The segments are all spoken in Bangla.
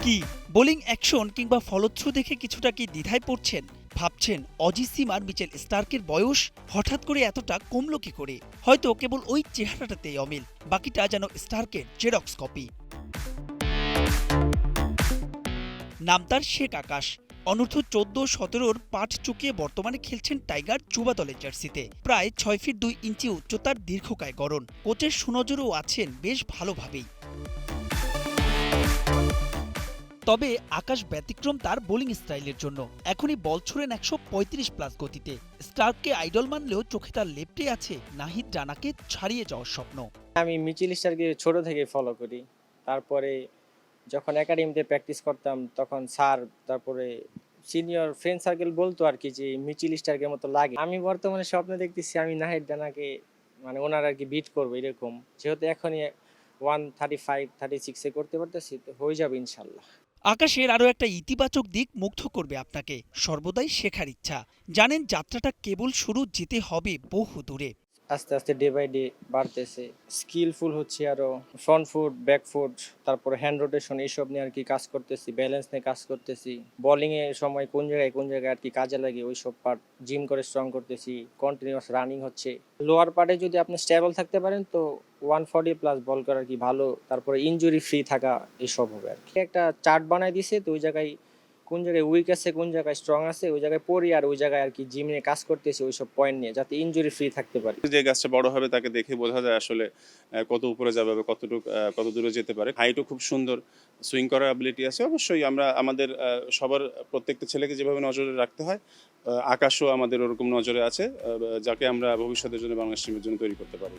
কি বোলিং অ্যাকশন কিংবা ফলোথ্রু দেখে কিছুটা কি দ্বিধায় পড়ছেন? ভাবছেন অজি সিম আর মিচেল স্টার্কের বয়স হঠাৎ করে এতটা কমলো কি করে? হয়তো কেবল ওই চেহারাটাতেই অমিল, বাকিটা যেন স্টার্কের জেরক্স কপি। নাম তার শেখ আকাশ। অনূর্ধ্ব 14-17 পাঠ চুকিয়ে বর্তমানে খেলছেন টাইগার যুবা দলের জার্সিতে। প্রায় 6 ফিট 2 ইঞ্চি উচ্চতার দীর্ঘকায় গড়ন, কোচের সুনজরেও আছেন বেশ ভালোভাবেই। তবে আকাশ ব্যতিক্রম তার বোলিং স্টাইলের জন্য। এখনই বল ছোড়েন 135+ গতিতে। স্টার্ককে আইডল মানলেও চোখে তার লেপ্টে আছে নাহিদ রানাকে ছাড়িয়ে যাওয়ার স্বপ্ন। আমি মিচেল স্টার্ককে ছোট থেকে ফলো করি। তারপরে যখন একাডেমিতে প্র্যাকটিস করতাম তখন স্যার, তারপরে সিনিয়র ফ্রেন্ড সার্কেল বলতো আর কি যে মিচেল স্টার্কের মতো লাগে। আমি বর্তমানে স্বপ্ন দেখতেছি আমি নাহিদ রানাকে মানে ওনার আর কি বিট করবো এরকম। যেহেতু এখনই 135-36 করতে পারতেছি, তো হয়ে যাবে ইনশাল্লাহ। আকাশের আরও একটা ইতিবাচক দিক মুগ্ধ করবে আপনাকে, সর্বদাই শেখার ইচ্ছা। জানেন যাত্রাটা কেবল শুরু, যেতে হবে বহু দূরে। আস্তে আস্তে ডে বাই ডে বাড়তেছে, স্কিলফুল হচ্ছে আরো। ফ্রন্ট ফুট, ব্যাক ফুট, তারপরে হ্যান্ড রোটেশন, এইসব নিয়ে আর কি কাজ করতেছি, ব্যালেন্স নিয়ে কাজ করতেছি। বোলিং এর সময় কোন জায়গায় আর কি কাজে লাগে ওইসব পার্ট জিম করে স্ট্রং করতেছি। কন্টিনিউয়াস রানিং হচ্ছে। লোয়ার পার্টে যদি আপনি স্টেবল থাকতে পারেন তো 140+ বল করার কি ভালো, তারপরে ইনজুরি ফ্রি থাকা, এসব হবে আর কি। একটা চার্ট বানাই দিছে, তো ওই জায়গায় কোন জায়গায় উইক আছে, কোন জায়গায় স্ট্রং আছে, ওই জায়গায় পড়ি আর ওই জায়গায় আর কি জিম নিয়ে কাজ করতেছি ওইসব পয়েন্ট নিয়ে, যাতে ইনজুরি ফ্রি থাকতে পারি। যে গাছটা বড় হবে তাকে দেখে বোঝা যায় আসলে কত উপরে যাবে বা কত দূরে যেতে পারে। হাইটও খুব সুন্দর, সুইং করার অ্যাবিলিটি আছে। অবশ্যই আমরা আমাদের সবার প্রত্যেকটা ছেলেকে যেভাবে নজরে রাখতে হয়, আকাশও আমাদের ওরকম নজরে আছে, যাকে আমরা ভবিষ্যতের জন্য বাংলাদেশ টিমের জন্য তৈরি করতে পারি।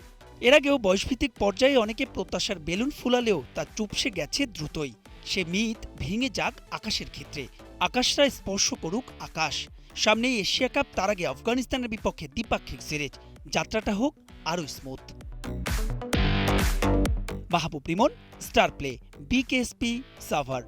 এর আগেও বয়সভিত্তিক পর্যায়ে অনেকে প্রত্যাশার বেলুন ফুলালেও তা চুপসে গেছে দ্রুতই। সে মিথ ভেঙে যাক আকাশের ক্ষেত্রে। আকাশরা স্পর্শ করুক আকাশ। সামনেই এশিয়া কাপ, তার আগে আফগানিস্তানের বিপক্ষে দ্বিপাক্ষিক সিরিজ। যাত্রাটা হোক আরও smooth. Mahbub Rimon, star play, BKSP, Savar.